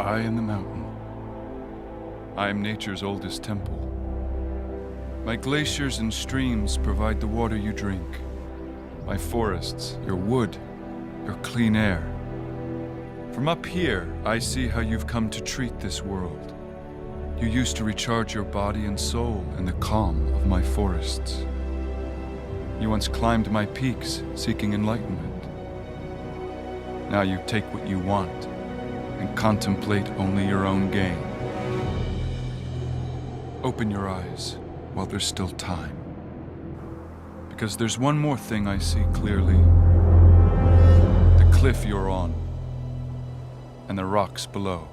I am the mountain. I am nature's oldest temple. My glaciers and streams provide the water you drink. My forests, your wood, your clean air. From up here, I see how you've come to treat this world. You used to recharge your body and soul in the calm of my forests. You once climbed my peaks, seeking enlightenment. Now you take what you want and contemplate only your own gain. Open your eyes while there's still time. Because there's one more thing I see clearly. The cliff you're on, and the rocks below.